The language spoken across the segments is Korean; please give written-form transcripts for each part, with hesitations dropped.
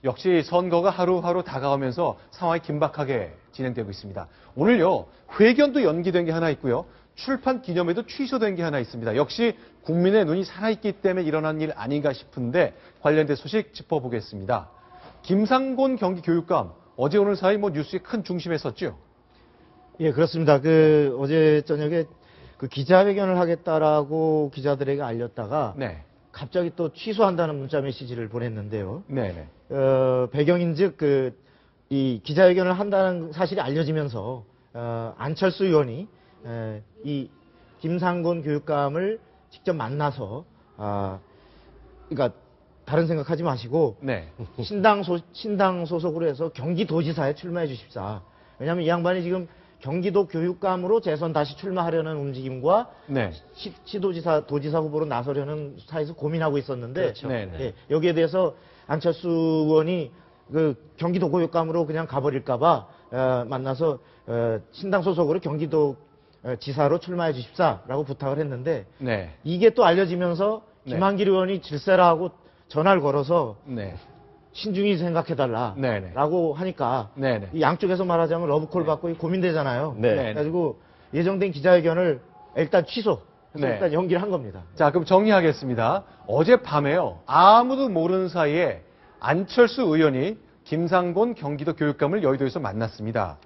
역시 선거가 하루하루 다가오면서 상황이 긴박하게 진행되고 있습니다. 오늘요, 회견도 연기된 게 하나 있고요. 출판 기념회도 취소된 게 하나 있습니다. 역시 국민의 눈이 살아있기 때문에 일어난 일 아닌가 싶은데 관련된 소식 짚어보겠습니다. 김상곤 경기교육감, 어제 오늘 사이 뉴스의 큰 중심에 섰죠? 예, 그렇습니다. 어제 저녁에 기자회견을 하겠다라고 기자들에게 알렸다가 네. 갑자기 또 취소한다는 문자 메시지를 보냈는데요. 네네. 배경인즉 이 기자회견을 한다는 사실이 알려지면서 안철수 의원이 이 김상곤 교육감을 직접 만나서 그러니까 다른 생각하지 마시고 네. 신당 소속으로 해서 경기도지사에 출마해 주십사. 왜냐하면 이 양반이 지금 경기도 교육감으로 재선 다시 출마하려는 움직임과 네. 도지사 후보로 나서려는 사이에서 고민하고 있었는데 그렇죠. 예, 여기에 대해서 안철수 의원이 경기도 교육감으로 그냥 가버릴까봐 만나서 신당 소속으로 경기도 지사로 출마해 주십사라고 부탁을 했는데 네. 이게 또 알려지면서 김한길 의원이 질세라고 전화를 걸어서 네. 신중히 생각해달라라고 하니까 네네. 이 양쪽에서 말하자면 러브콜 받고 고민되잖아요. 네. 그래가지고 예정된 기자회견을 일단 취소. 네. 일단 연기를 한 겁니다. 자, 그럼 정리하겠습니다. 어젯밤에요, 아무도 모르는 사이에 안철수 의원이 김상곤 경기도 교육감을 여의도에서 만났습니다.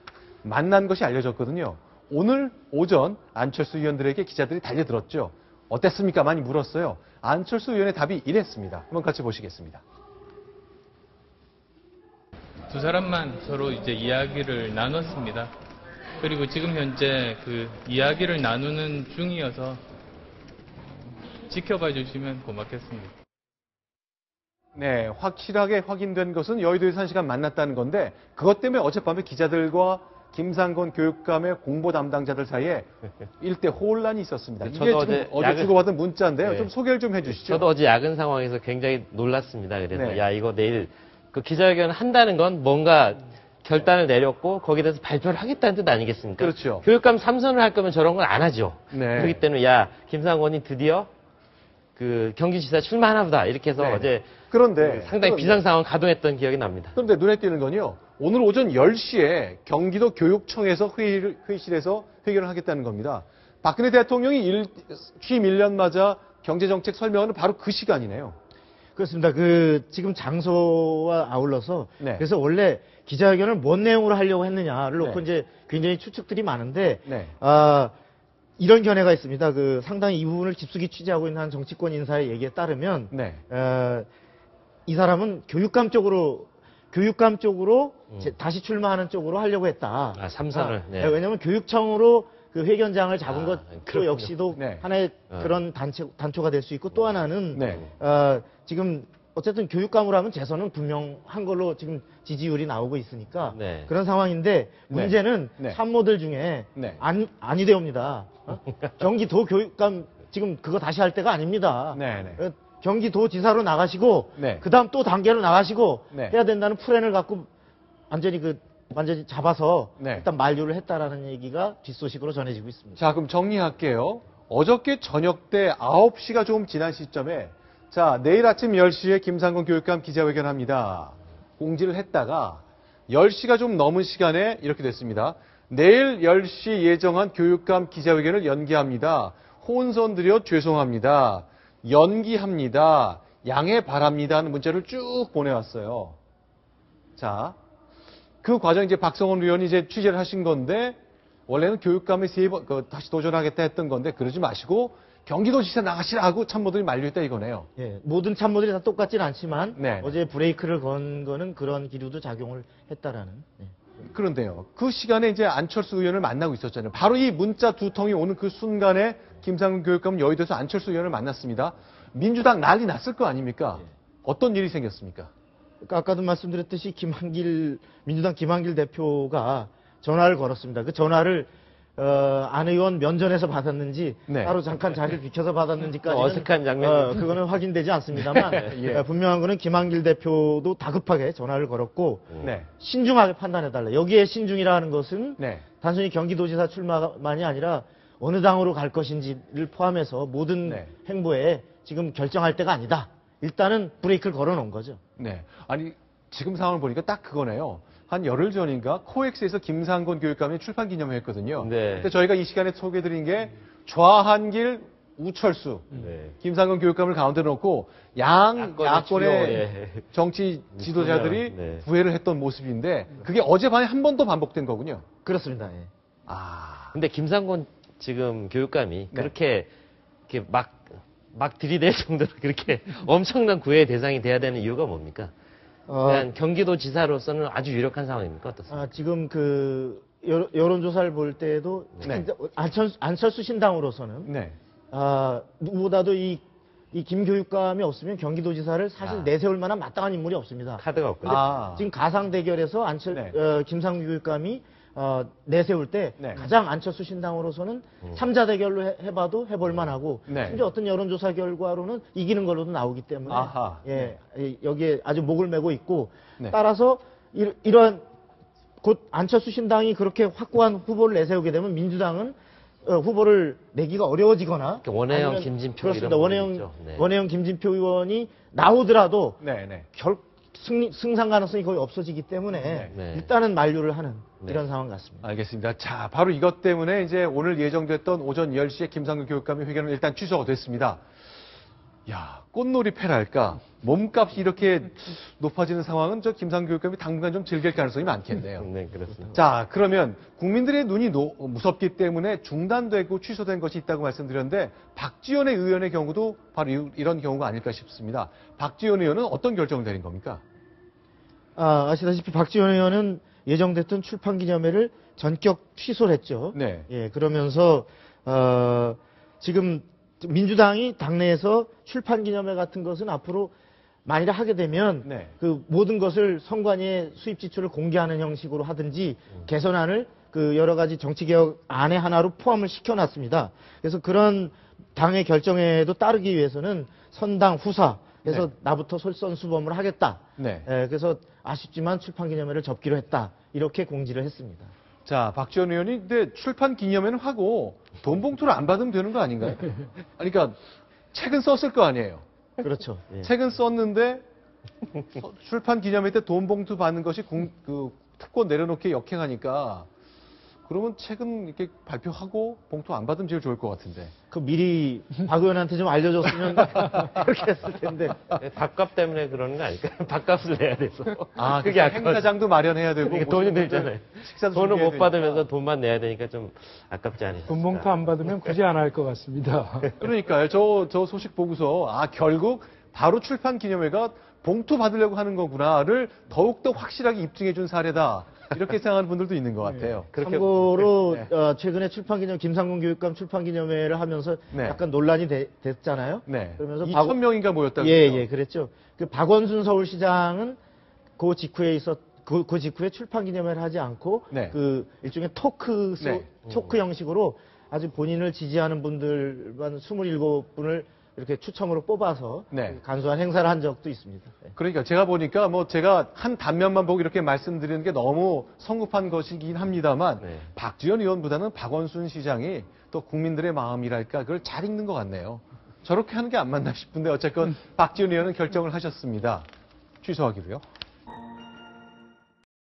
만난 것이 알려졌거든요. 오늘 오전 안철수 의원들에게 기자들이 달려들었죠. 어땠습니까? 많이 물었어요. 안철수 의원의 답이 이랬습니다. 한번 같이 보시겠습니다. 두 사람만 서로 이제 이야기를 나눴습니다. 그리고 지금 현재 이야기를 나누는 중이어서 지켜봐 주시면 고맙겠습니다. 네, 확실하게 확인된 것은 여의도에서 1시간 만났다는 건데 그것 때문에 어젯밤에 기자들과 김상곤 교육감의 공보 담당자들 사이에 일대 혼란이 있었습니다. 네, 이게 지금 어제 주고받은 문자인데요. 네. 좀 소개를 좀 해주시죠. 저도 어제 야근 상황에서 굉장히 놀랐습니다. 그래서 네. 야 이거 내일 기자회견 한다는 건 뭔가 결단을 내렸고 거기에 대해서 발표를 하겠다는 뜻 아니겠습니까? 그렇죠. 교육감 3선을 할 거면 저런 건 안 하죠. 네. 그렇기 때문에 야 김상곤이 드디어 경기지사 출마하나 보다 이렇게 해서 네. 어제 그런데 상당히 비상 상황 가동했던 기억이 납니다. 그런데 눈에 띄는 건요. 오늘 오전 10시에 경기도 교육청에서 회의실에서 회견을 하겠다는 겁니다. 박근혜 대통령이 취임 1년 맞아 경제정책 설명하는 바로 그 시간이네요. 그렇습니다. 지금 장소와 아울러서 네. 그래서 원래 기자회견을 뭔 내용으로 하려고 했느냐를 놓고 네. 이제 굉장히 추측들이 많은데 네. 이런 견해가 있습니다. 상당히 이 부분을 깊숙이 취재하고 있는 한 정치권 인사의 얘기에 따르면 네. 이 사람은 교육감 쪽으로 다시 출마하는 쪽으로 하려고 했다. 3선을. 네. 왜냐하면 교육청으로 회견장을 잡은 것도 그렇군요. 역시도 네. 하나의 그런 단초가 될 수 있고 또 하나는 네. 지금 어쨌든 교육감으로 하면 재선은 분명한 걸로 지금 지지율이 나오고 있으니까 네. 그런 상황인데 문제는 네. 참모들 중에 네. 아니되옵니다. 경기도 교육감 지금 그거 다시 할 때가 아닙니다. 네. 경기도지사로 나가시고 네. 그다음 또 단계로 나가시고 네. 해야 된다는 플랜을 갖고 완전히 잡아서 네. 일단 만류를 했다라는 얘기가 뒷소식으로 전해지고 있습니다. 자, 그럼 정리할게요. 어저께 저녁 때 9시가 조금 지난 시점에 자, 내일 아침 10시에 김상곤 교육감 기자회견합니다. 공지를 했다가 10시가 좀 넘은 시간에 이렇게 됐습니다. 내일 10시 예정한 교육감 기자회견을 연기합니다. 혼선드려 죄송합니다. 연기합니다. 양해 바랍니다 하는 문자를 쭉 보내왔어요. 자, 그 과정 이제 박성원 의원이 이제 취재를 하신 건데 원래는 교육감에 다시 도전하겠다 했던 건데 그러지 마시고 경기도지사 나가시라고 참모들이 만류했다 이거네요. 예, 모든 참모들이 다 똑같진 않지만 네. 어제 브레이크를 건 거는 그런 기류도 작용을 했다라는. 예. 그런데요. 그 시간에 이제 안철수 의원을 만나고 있었잖아요. 바로 이 문자 두 통이 오는 그 순간에 김상곤 교육감은 여의도에서 안철수 의원을 만났습니다. 민주당 난리 났을 거 아닙니까? 어떤 일이 생겼습니까? 그러니까 아까도 말씀드렸듯이 민주당 김한길 대표가 전화를 걸었습니다. 그 전화를 안 의원 면전에서 받았는지 네. 따로 잠깐 자리를 비켜서 받았는지까지는 어색한 장면이 그거는 확인되지 않습니다만 예. 분명한 거는 김한길 대표도 다급하게 전화를 걸었고 네. 신중하게 판단해달라. 여기에 신중이라는 것은 네. 단순히 경기도지사 출마만이 아니라 어느 당으로 갈 것인지를 포함해서 모든 네. 행보에 지금 결정할 때가 아니다. 일단은 브레이크를 걸어놓은 거죠. 네. 아니, 지금 상황을 보니까 딱 그거네요. 한 열흘 전인가 코엑스에서 김상곤 교육감이 출판 기념회 했거든요. 네. 근데 저희가 이 시간에 소개해드린 게 좌한길 우철수, 네. 김상곤 교육감을 가운데 놓고 야권의 주요, 예. 정치 지도자들이 네. 구애를 했던 모습인데 그게 어젯밤에 한 번 더 반복된 거군요. 그렇습니다. 예. 아, 근데 김상곤 지금 교육감이 네. 그렇게 막 들이댈 정도로 그렇게 엄청난 구애의 대상이 돼야 되는 이유가 뭡니까? 그냥 경기도지사로서는 아주 유력한 상황입니까? 어떻습니까? 지금 그 여론조사를 볼 때도 네. 안철수 신당으로서는 네. 누구보다도 이 김 교육감이 없으면 경기도지사를 사실 내세울 만한 마땅한 인물이 없습니다. 카드가 없군요. 아, 지금 가상 대결에서 네. 김상규 교육감이 내세울 때 네. 가장 안철수 신당으로서는 삼자 대결로 해봐도 해볼 만하고 네. 심지어 어떤 여론조사 결과로는 이기는 걸로도 나오기 때문에 아하. 여기에 아주 목을 메고 있고 네. 따라서 이런 곧 안철수 신당이 그렇게 확고한 후보를 내세우게 되면 민주당은 후보를 내기가 어려워지거나 원혜영, 아니면 김진표 그렇습니다. 이런 분들이 있죠. 네. 원혜영, 김진표 의원이 나오더라도 네, 네. 승상 가능성이 거의 없어지기 때문에 네. 일단은 만류를 하는 네. 이런 상황 같습니다. 알겠습니다. 자, 바로 이것 때문에 이제 오늘 예정됐던 오전 10시에 김상균 교육감의 회견은 일단 취소가 됐습니다. 야, 꽃놀이 패랄까? 몸값이 이렇게 높아지는 상황은 저 김상균 교육감이 당분간 좀 즐길 가능성이 많겠네요. 네, 그렇습니다. 자, 그러면 국민들의 눈이 무섭기 때문에 중단되고 취소된 것이 있다고 말씀드렸는데 박지원 의원의 경우도 바로 이런 경우가 아닐까 싶습니다. 박지원 의원은 어떤 결정을 내린 겁니까? 아시다시피 박지원 의원은 예정됐던 출판 기념회를 전격 취소를 했죠. 네. 예, 그러면서 지금 민주당이 당내에서 출판 기념회 같은 것은 앞으로 만일 하게 되면 네. 그 모든 것을 선관위의 수입 지출을 공개하는 형식으로 하든지 개선안을 그 여러 가지 정치 개혁 안에 하나로 포함을 시켜놨습니다. 그래서 그런 당의 결정에도 따르기 위해서는 선당 후사 그래서 네. 나부터 솔선수범을 하겠다. 네. 그래서 아쉽지만 출판 기념회를 접기로 했다. 이렇게 공지를 했습니다. 자, 박지원 의원이 근데 출판 기념회는 하고 돈 봉투를 안 받으면 되는 거 아닌가요? 그러니까 책은 썼을 거 아니에요. 그렇죠. 예. 책은 썼는데 출판 기념회 때 돈 봉투 받는 것이 그 특권 내려놓기에 역행하니까 그러면 책은 이렇게 발표하고 봉투 안 받으면 제일 좋을 것 같은데. 그 미리 박 의원한테 좀 알려줬으면 그렇게 했을 텐데. 밥값 때문에 그러는 거 아닐까요? 밥값을 내야 돼서. 아, 그게 그게 행사장도 마련해야 되고 그러니까 돈이 들잖아요. 식사도 돈을 준비해야 못 받으면서 돈만 내야 되니까 좀 아깝지 않으세요? 돈봉투 안 받으면 굳이 안 할 것 같습니다. 그러니까요. 저 소식 보고서 결국 바로 출판 기념회가 봉투 받으려고 하는 거구나를 더욱더 확실하게 입증해 준 사례다. 이렇게 생각하는 분들도 있는 것 같아요. 참고로 최근에 김상곤 교육감 출판기념회를 하면서 네. 약간 논란이 됐잖아요. 네. 그러면서 2,000명인가 모였다고. 예, 그랬죠. 그 박원순 서울시장은 그 직후에 출판기념회를 하지 않고 네. 그 일종의 토크 형식으로 아주 본인을 지지하는 분들만 27분을 이렇게 추첨으로 뽑아서 네. 간소한 행사를 한 적도 있습니다. 네. 그러니까 제가 보니까 제가 한 단면만 보고 이렇게 말씀드리는 게 너무 성급한 것이긴 합니다만 네. 박지원 의원보다는 박원순 시장이 또 국민들의 마음이랄까 그걸 잘 읽는 것 같네요. 저렇게 하는 게 안 맞나 싶은데 어쨌건 박지원 의원은 결정을 하셨습니다. 취소하기로요.